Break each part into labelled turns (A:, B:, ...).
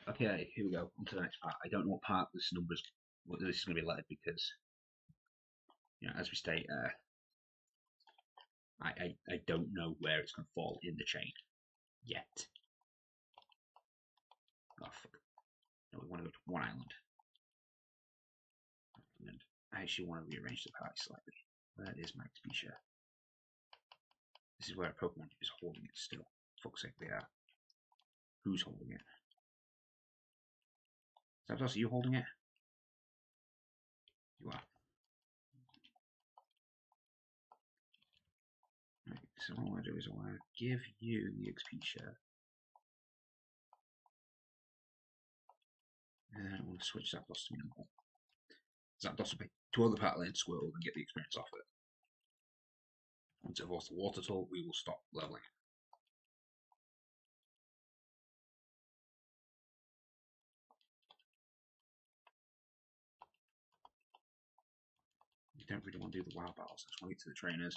A: Okay, here we go. On to the next part. I don't know what part this number's what this is going to be led because, as we state, I don't know where it's going to fall in the chain yet. Oh fuck! No, we want to go to one island. And I actually want to rearrange the party slightly. Where is my XP share? This is where a Pokemon is holding it still. Fuck's sake, they are. Who's holding it? Zapdos, are you holding it? You are. Right, so what I want to do is I want to give you the XP share. And I want to switch Zapdos to normal. Zapdos will pay 2 other Battle Lane Squirtle and get the experience off it. Once it evolves the Water Tool, we will stop leveling it. You don't really want to do the wild battles, I just want to get to the trainers.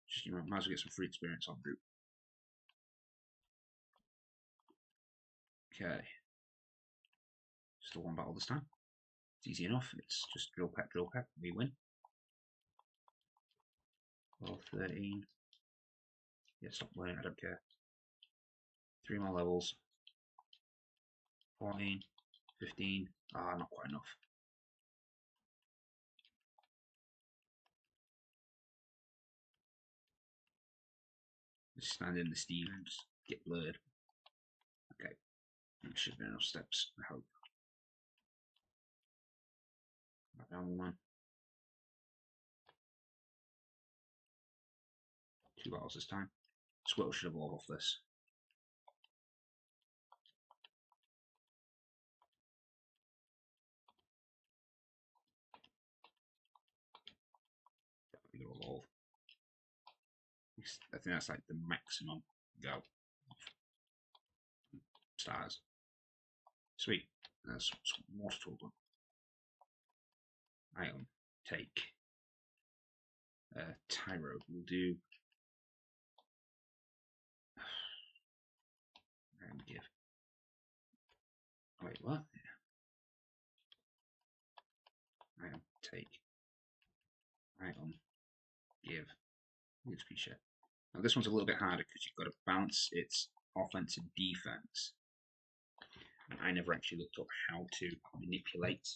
A: Just, might as well get some free experience on route. Okay. Still one battle this time. It's easy enough. It's just drill peck, we win. Level 13. Yeah, stop playing, I don't care. 3 more levels. 14, 15. Ah, not quite enough. Just stand in the Steve and just get blurred. Okay. That should have been enough steps, I hope. Back down one. 2 battles this time. Squirtle should evolve off this. Definitely gonna evolve. I think that's like the maximum go. Stars. Sweet. That's Water Tool done. Item. Take. Tyro. We'll do. And give. Wait, what? Yeah. Item. Take. Item. Give. XP share. Now this one's a little bit harder because you've got to balance its offense and defense. And I never actually looked up how to manipulate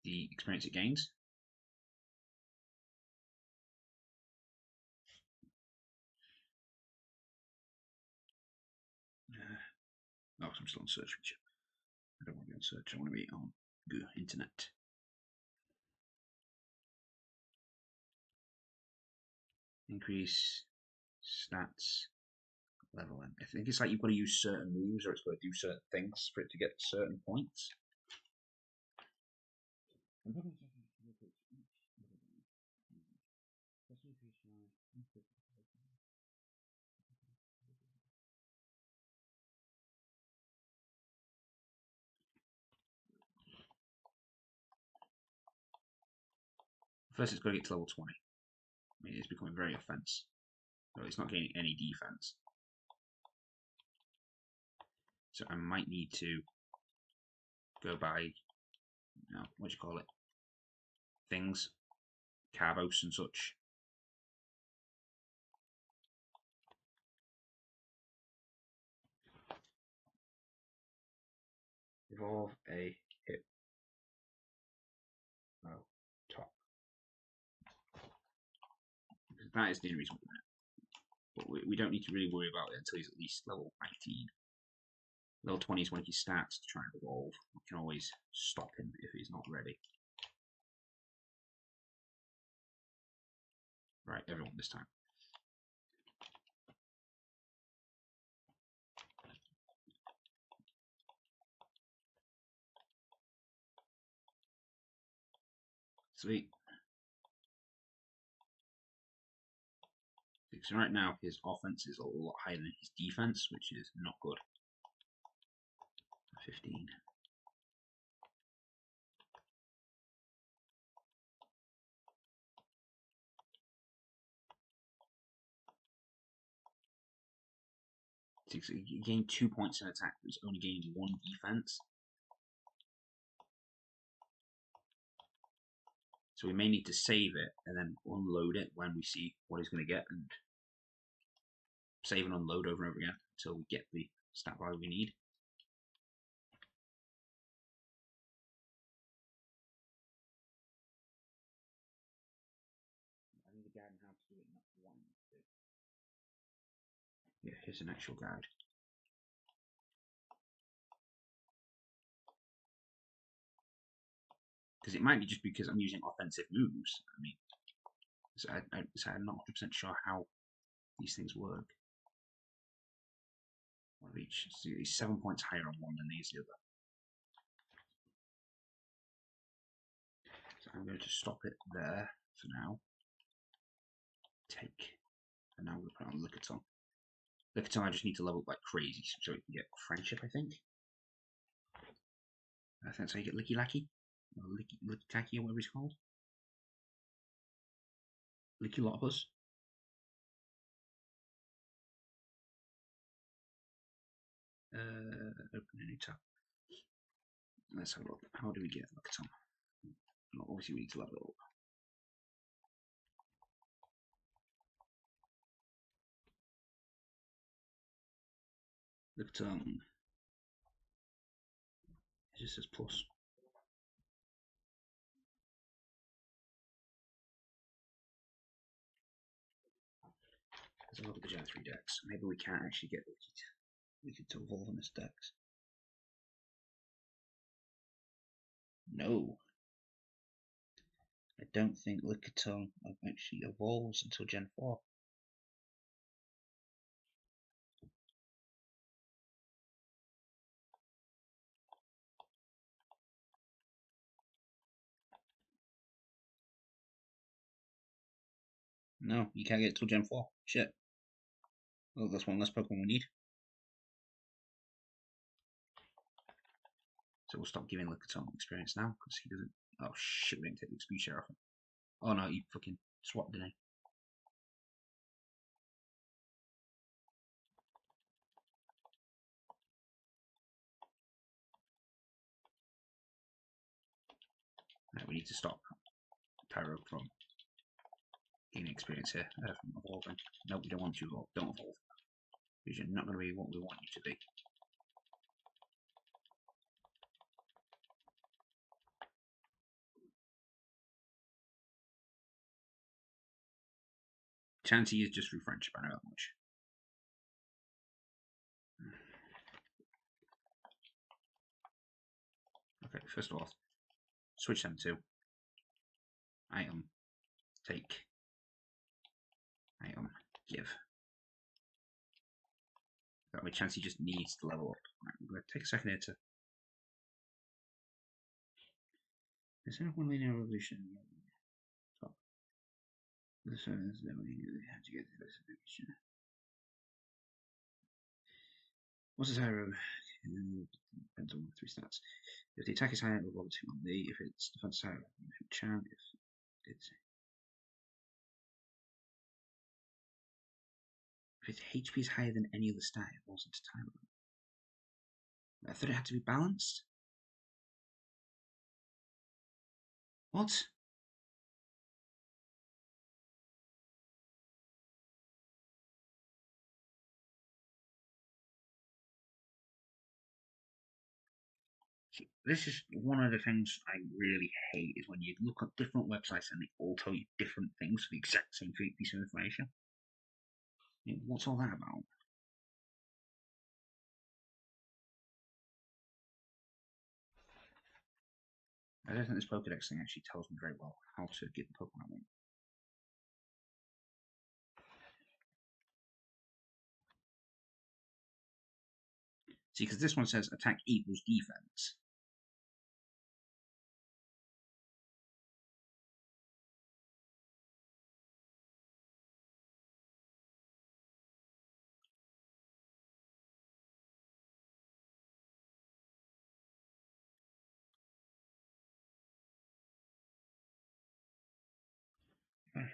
A: the experience it gains. No, I'm still on search feature. I don't want to be on search. I want to be on the internet. Increase stats level. I think it's like you've got to use certain moves or it's got to do certain things for it to get certain points. First, it's got to get to level 20. I mean, it's becoming very offense. So it's not getting any defense. So I might need to go by, what do you call it? Things, Carbos and such. Evolve a hip. Oh, top. That is the only reason we're doing it. But we don't need to really worry about it until he's at least level 19. Level 20 is when he starts to try and evolve. We can always stop him if he's not ready. Right, everyone this time. Sweet. So right now his offense is a lot higher than his defense, which is not good. 15. You gain 2 points in attack, but it's only gained 1 defense. So we may need to save it and then unload it when we see what he's going to get, and save and unload over and over again until we get the stat value we need. I need a guide on how to do it, not one to. Yeah, here's an actual guide. Because it might be just because I'm using offensive moves. I mean, so I'm not 100% sure how these things work. One of each. So he's 7 points higher on one than the other. So I'm going to stop it there for now. Take. And now I'm going to put on Lickitung. Lickitung I just need to level up like crazy so it can get friendship, I think. I think that's how you get Licky Lacky. Or Licky Tacky or whatever he's called. Licky Lotopus. Open a new tab. Let's have a look. How do we get Lickitung? Well, obviously we need to level it up. Lickitung. It just says plus. Let's have a look at the Gen 3 decks. Maybe we can't actually get Licky to evolve on this dex. No. I don't think Lickitung actually evolves until Gen 4. No, you can't get it till Gen 4. Shit. Well, that's one less Pokemon we need. So we'll stop giving Lickitung experience now, because he doesn't... Oh shit, we didn't take the speed share off him. Oh no, he fucking swapped, didn't he? Right, we need to stop Pyro from gaining experience here, from evolving. No, we don't want you to evolve. Don't evolve. Because you're not going to be what we want you to be. Chansey is just through friendship, I know that much. Okay, first of all, switch them to item, take, item, give. That way Chansey just needs to level up. Right, I'm going to take a second here to... Is there one linear revolution? Top. This one is never how to get to this evolution. What's the higher? Depends on 3 stats. If the attack is higher, it will roll 2 on the. If it's defense is higher, Chan. If its HP is higher than any other stat, it rolls into time. I thought it had to be balanced. What? This is one of the things I really hate is when you look at different websites and they all tell you different things for the exact same piece of information. I mean, what's all that about? I don't think this Pokedex thing actually tells me very well how to get the Pokemon I want. See, because this one says attack equals defense.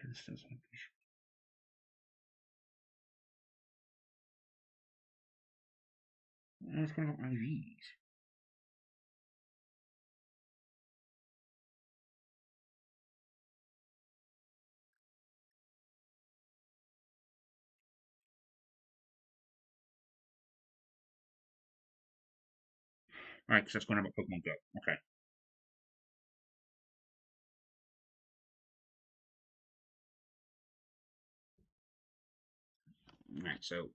A: This does Let's go about IVs. Right, because that's going about Pokemon Go. Okay. Right, so.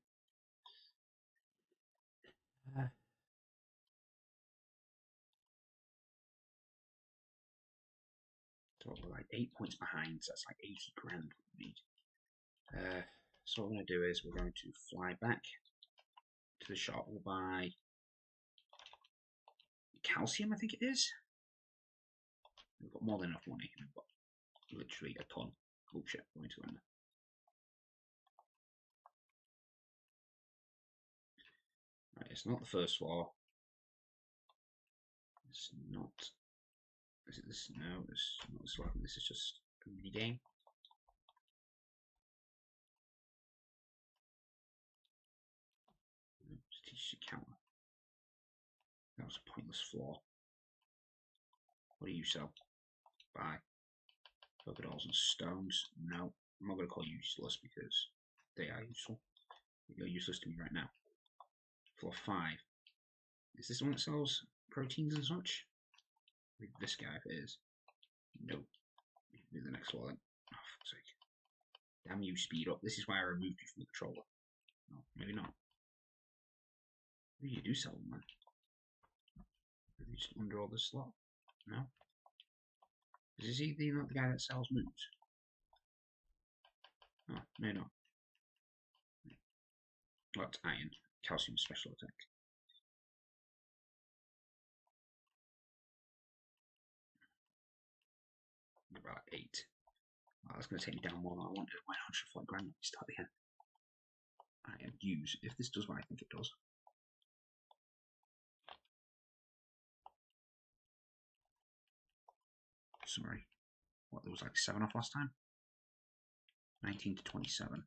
A: So we're like 8 points behind, so that's like 80 grand we need. So what we're going to do is we're going to fly back to the shop. We'll buy calcium, I think it is. We've got more than enough money. We've got literally a ton. Oh shit, going to end. Right, it's not the first floor. It's not. Is it this? No, it's not this one. This is just a mini game. Just teach you counter. That was a pointless floor. What do you sell? Buy. Pokeballs and stones. No, I'm not going to call you useless because they are useful. You're useless to me right now. Floor 5. Is this the one that sells proteins and such? Maybe this guy if it is. Nope. Maybe the next floor then. Oh, fuck's sake. Damn you, speed up. This is why I removed you from the controller. No, maybe not. Maybe you do sell them then. Maybe just under all this slot. No? Is he not the guy that sells moves? Oh, maybe not. What? Iron. Calcium special attack. About 8. Oh, that's going to take me down more than I wanted. Why not just fly grand? Start again. Iron. Use. If this does what I think it does. Sorry. What, there was like 7 off last time? 19 to 27.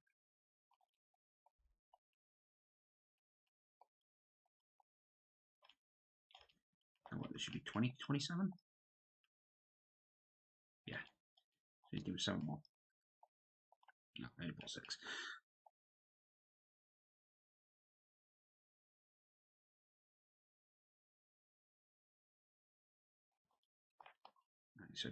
A: And what, there should be 20 to 27? Yeah. So he's doing 7 more. No, only bought 6. Right, so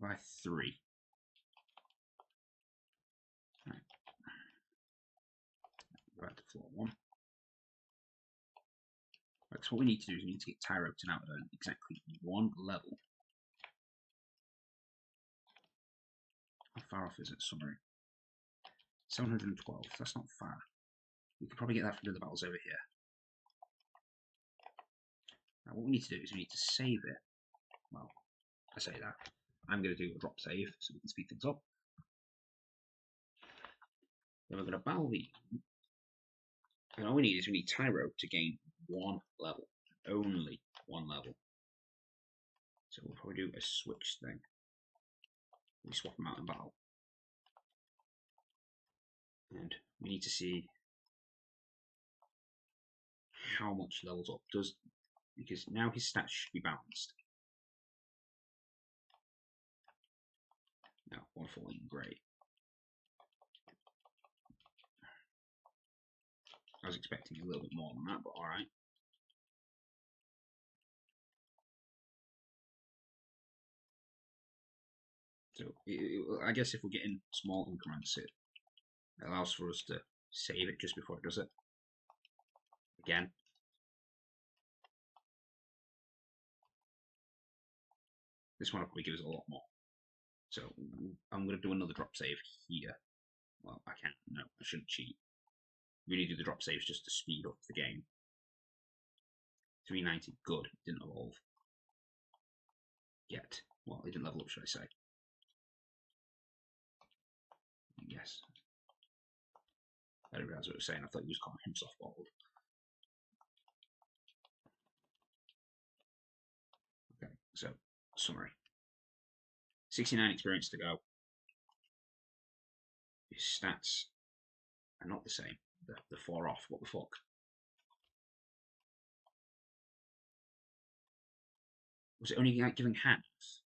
A: by 3. Right. Go back to floor 1. Right, so what we need to do is we need to get Tyrotin out of exactly 1 level. How far off is it? Summary. 712. That's not far. We could probably get that from the battles over here. Now what we need to do is we need to save it. Well, I say that. I'm going to do a drop save so we can speed things up. Then we're going to battle the. And all we need is we need Tyro to gain 1 level. Only 1 level. So we'll probably do a switch thing. We swap them out in battle. And we need to see how much he levels up. Because now his stats should be balanced. Now, 114, great. I was expecting a little bit more than that, but alright. So, I guess if we're getting small increments, it allows for us to save it just before it does it. Again. This one will probably give us a lot more. So, I'm going to do another drop save here. Well, I can't. No, I shouldn't cheat. We need to do the drop saves just to speed up the game. 390, good. Didn't evolve. Yet. Well, it didn't level up, should I say. Yes. I didn't realise what I was saying. I thought he was calling him softballed. Okay, so, summary. 69 experience to go. His stats They're not the same. They're far off. What the fuck? Was it only like giving hands?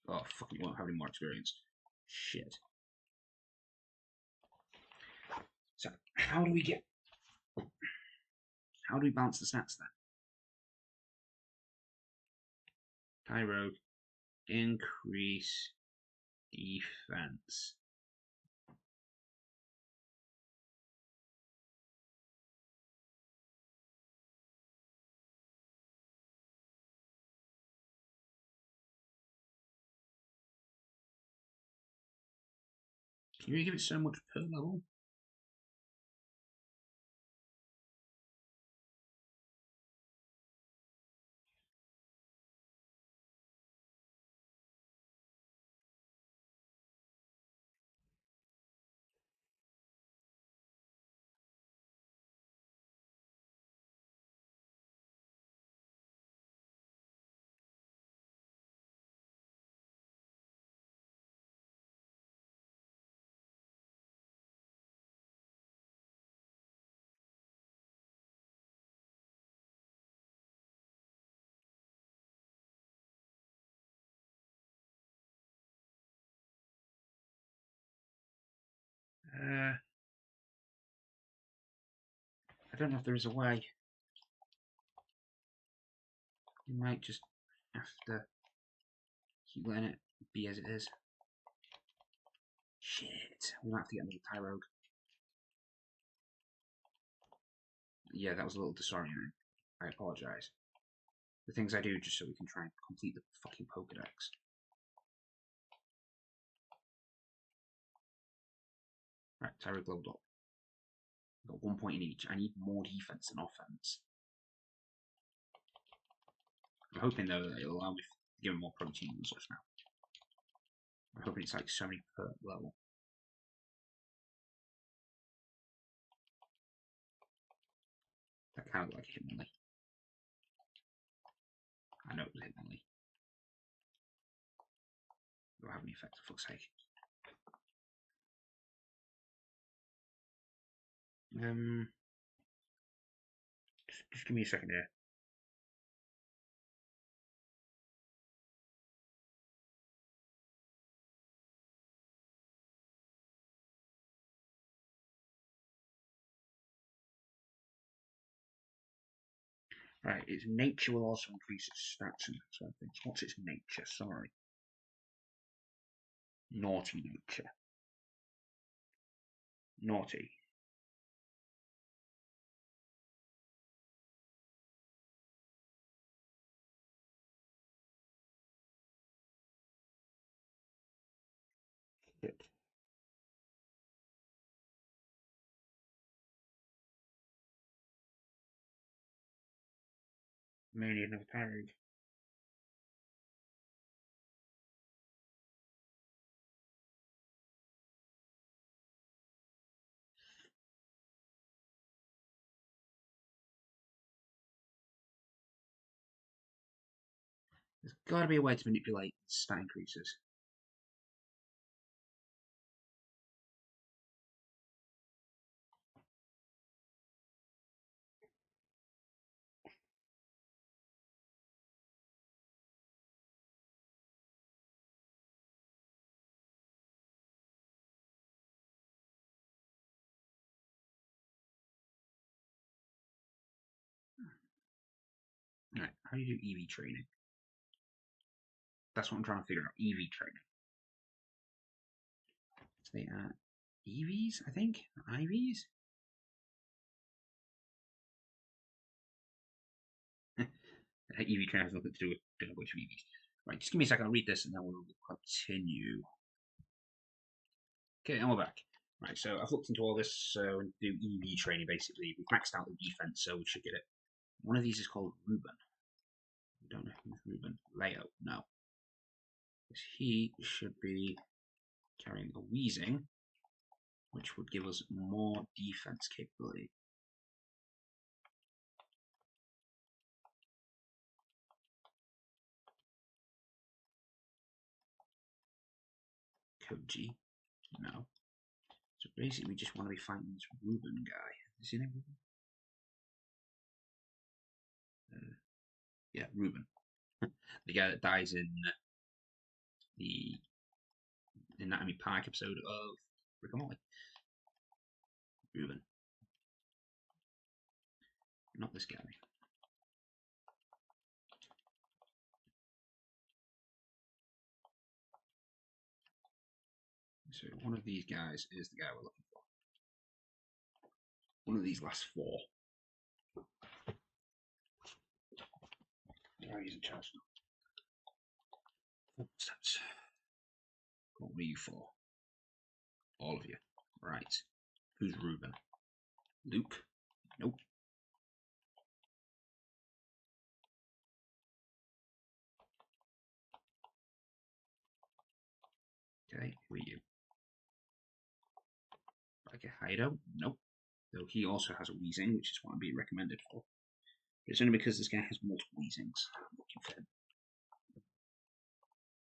A: Oh, fucking won't have any more experience. Shit. So, how do we balance the stats then? Tyro, increase defense. Can you really give it so much per level? I don't know if there is a way. You might just have to keep letting it be as it is. Shit, we might have to get another Tyrogue. Yeah, that was a little disorienting. I apologise. The things I do just so we can try and complete the fucking Pokedex. Right, Tyrogue leveled up. I've got 1 point in each. I need more defense than offense. I'm hoping though that it'll allow me to give him more protein and such now. I'm hoping it's like so many per level. That kind of like a Hitmonlee. I know it was Hitmonlee. Don't have any effect, for fuck's sake. Just give me a second here. Right, its nature will also increase its stats and sort of things. What's its nature? Sorry. Naughty nature. Naughty. Shit. May need another Tyrogue. There's got to be a way to manipulate stat increases. Right, how do you do eevee training? That's what I'm trying to figure out. Eevee training. So they are eevees, I think? IVs? Eevee training has nothing to do with a bunch of eevees. Right, just give me a second, I'll read this and then we'll continue. Okay, and we're back. Right, so I've looked into all this, so do eevee training basically. We've maxed out the defense, so we should get it. One of these is called Ruben. We don't know who's Ruben. Leo, no. He should be carrying a Wheezing, which would give us more defense capability. Code G. basically, we just want to be fighting this Ruben guy. Is his name Ruben? Yeah, Ruben. The guy that dies in the Anatomy Park episode of Rick and Morty. Ruben. Not this guy. So one of these guys is the guy we're looking for. One of these last four. Oh, he's in charge now. 4 steps. What were you for? All of you. Right. Who's Ruben? Luke? Nope. Okay, who are you? Like a hideout? Nope. Though he also has a Weezing, which is what I'm being recommended for. But it's only because this guy has multiple Weezings. I'm looking for him.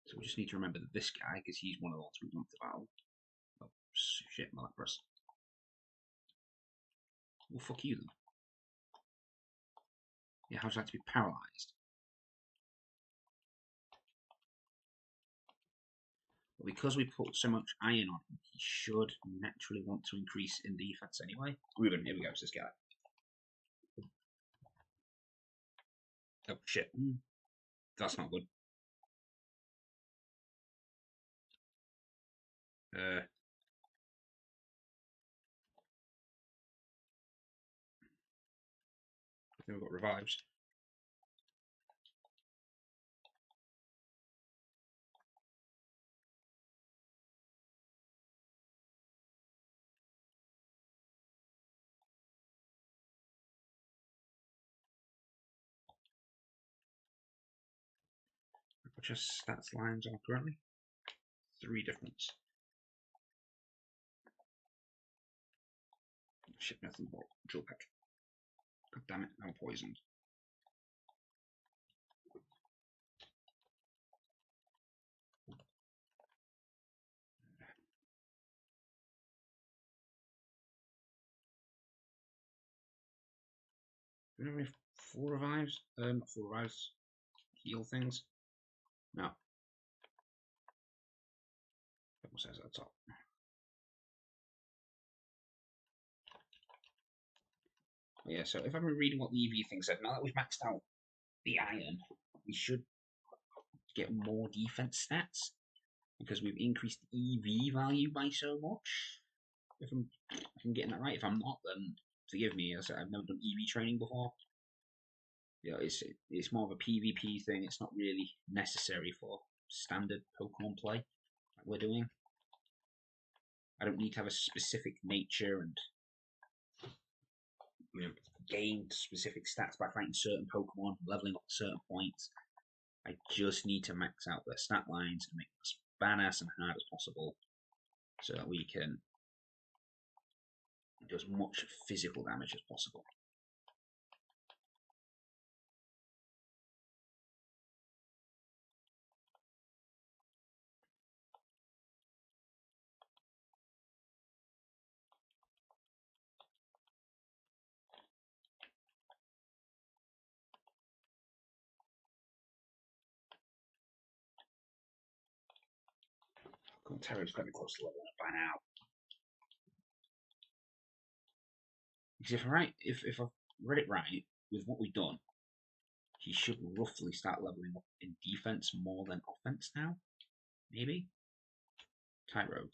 A: So we just need to remember that this guy, because he's one of the ones we want to battle. Oh, shit, Malapras. Well, fuck you then. Yeah, how's that to be paralysed? But because we put so much iron on him, he should naturally want to increase in defense anyway. Ruben, here we go, it's this guy. Oh, shit. That's not good. I think we've got revives. Which stats lines are currently? 3 difference. Shit, nothing but drill pack. God damn it, I'm poisoned. Do we have any 4 revives? Not 4 revives. Heal things? No. What says at the top? Yeah, so if I'm reading what the eevee thing said, now that we've maxed out the iron, we should get more defense stats because we've increased the eevee value by so much. If I'm getting that right, if I'm not, then forgive me. As I've never done eevee training before. Yeah, it's more of a PvP thing. It's not really necessary for standard Pokemon play like we're doing. I don't need to have a specific nature and gain specific stats by fighting certain Pokemon, leveling up at certain points. I just need to max out their stat lines and make them as badass and hard as possible so that we can do as much physical damage as possible. Terra's got me close to leveling up by now. Because if I've read it right, with what we've done, he should roughly start leveling up in defense more than offense now. Maybe? Tyrogue.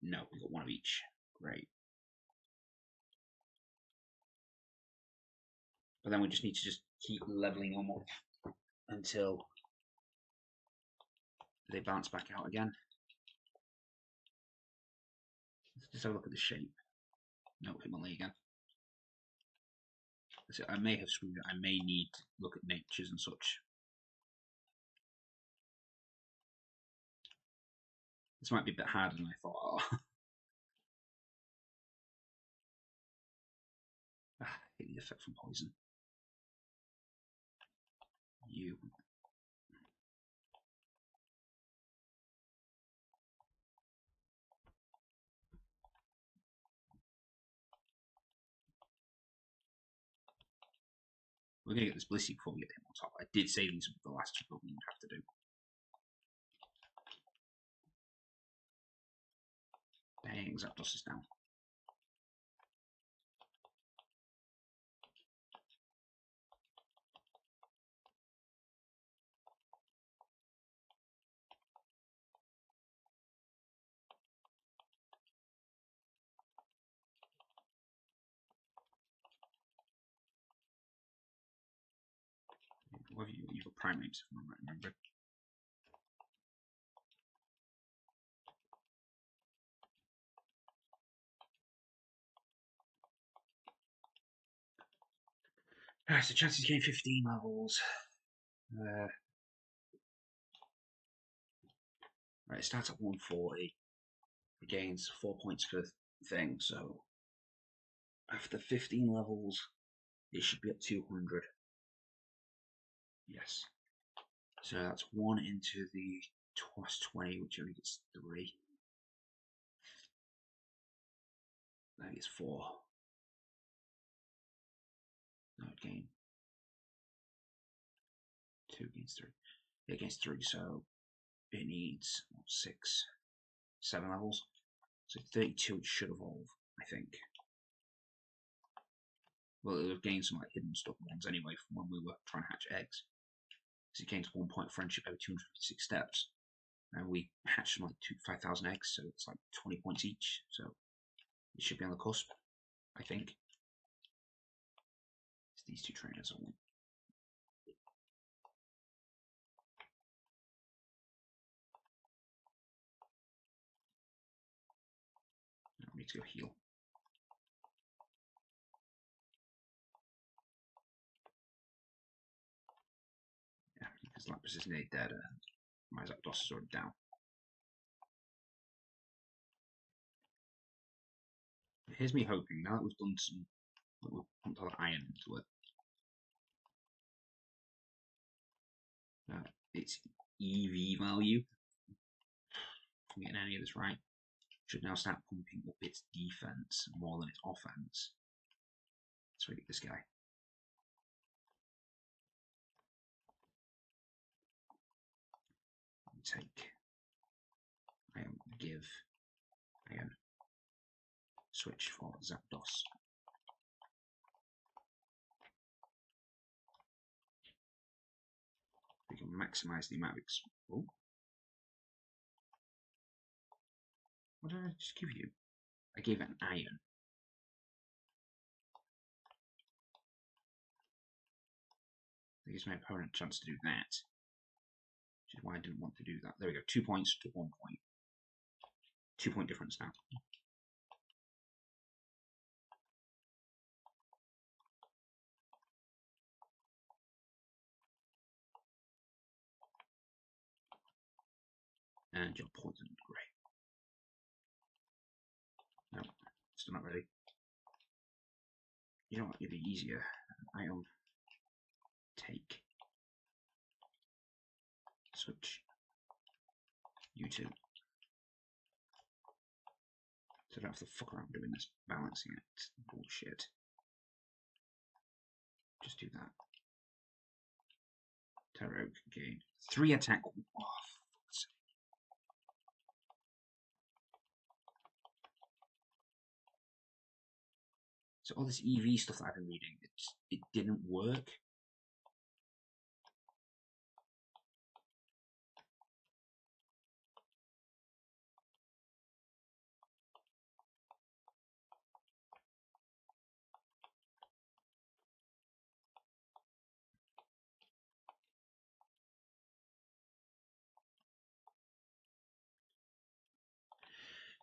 A: No, we've got one of each. Great. But then we just need to just keep leveling them up until they bounce back out again. Let's just have a look at the shape. No, hit my leg again. So I may have screwed it. I may need to look at natures and such. This might be a bit harder than I thought. I hate the effect from poison. You. We're going to get this Blissey before we get him on top. I did say these were the last two we would have to do. Dang, Zapdos is down. What have you've got primates, if I remember. So chances gain 15 levels. Right, it starts at 140. It gains 4 points per thing, so after 15 levels, it should be at 200. Yes. So that's 1 into the plus 20, which only gets 3. That is 4. No, it gained 2 against 3. It gains 3, so it needs 6, 7 levels. So 32 it should evolve, I think. Well, it would have gained some like hidden stuff ones anyway from when we were trying to hatch eggs. So it gains 1 point friendship every 256 steps. And we hatched like 5,000 eggs, so it's like 20 points each. So it should be on the cusp, I think. It's these two trainers I want. I need to go heal. Yeah, because Lapras is nearly dead and my Zapdos is already down. Here's me hoping, now that we've done some, we've pumped a lot of iron into it, its eevee value, if I'm getting any of this right, should now start pumping up its defense more than its offense. Let's look at this guy. Take iron, give iron, switch for Zapdos. We can maximize the amount of oh. What did I just give you? I gave it an iron. That gives my opponent a chance to do that. Which is why I didn't want to do that. There we go. 2 points to 1 point. 2 point difference now. And you're poisoned. Great. No, still not ready. You know what? It'd be easier. Item. Take. Switch. You2. So I don't have to fuck around doing this balancing act bullshit. Just do that. Terra Oak gain 3 attack. Oh, so all this eevee stuff that I've been reading, it didn't work.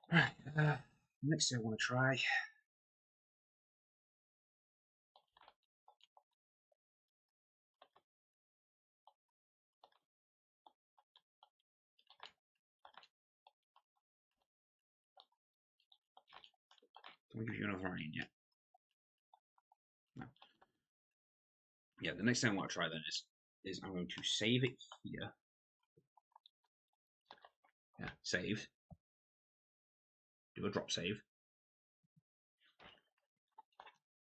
A: Right, next thing I want to try. Can we give you another iron yet? No. Yeah, the next thing I want to try then is I'm going to save it here. Yeah, save. Do a drop save.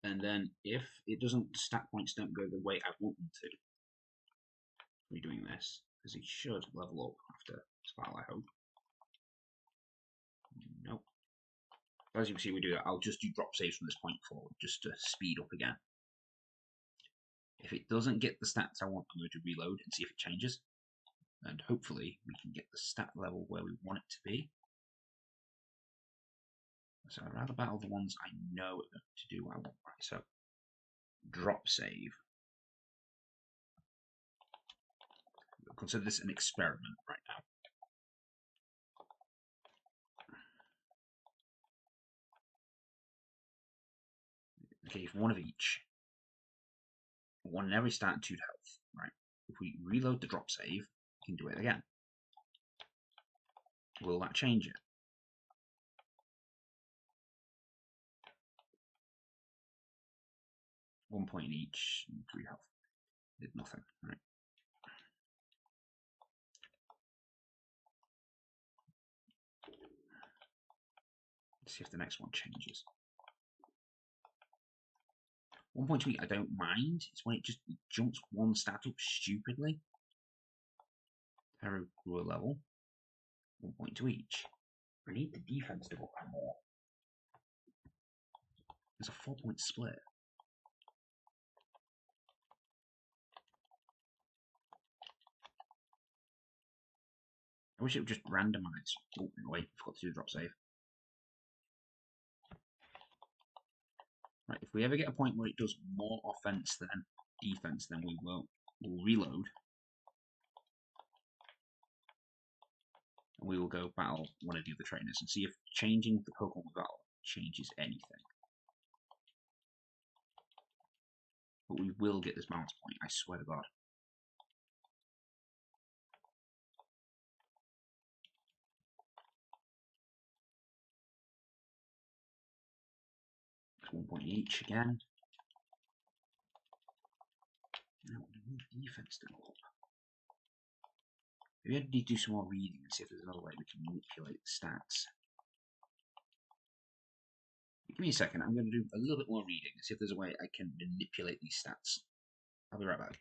A: And then if it doesn't, the stat points don't go the way I want them to, we're doing this, because he should level up after Spell, I hope. Nope. As you can see, we do that. I'll just do drop saves from this point forward, just to speed up again. If it doesn't get the stats I want, I'm going to reload and see if it changes. And hopefully we can get the stat level where we want it to be. So I'd rather battle the ones I know are going to do what I want. Right, so drop save. We'll consider this an experiment right now. Okay, if one of each. One in every stat and 2 to health. Right. If we reload the drop save, we can do it again. Will that change it? 1 point each, 3 health. Did nothing. Right. Let's see if the next one changes. 1 point tweak I don't mind. It's when it just jumps one stat up stupidly. Terror grew a level. 1 point to each. I need the defense to go up more. There's a 4-point split. I wish it would just randomize. Oh, wait, forgot to do the drop save. Right, if we ever get a point where it does more offense than defense, then we'll reload. And we will go battle one of the other trainers and see if changing the Pokemon we battle changes anything. But we will get this balance point, I swear to God. It's 1 point each again. Now we need defense to go up. Maybe I need to do some more reading and see if there's another way we can manipulate the stats. Give me a second, I'm going to do a little bit more reading and see if there's a way I can manipulate these stats. I'll be right back.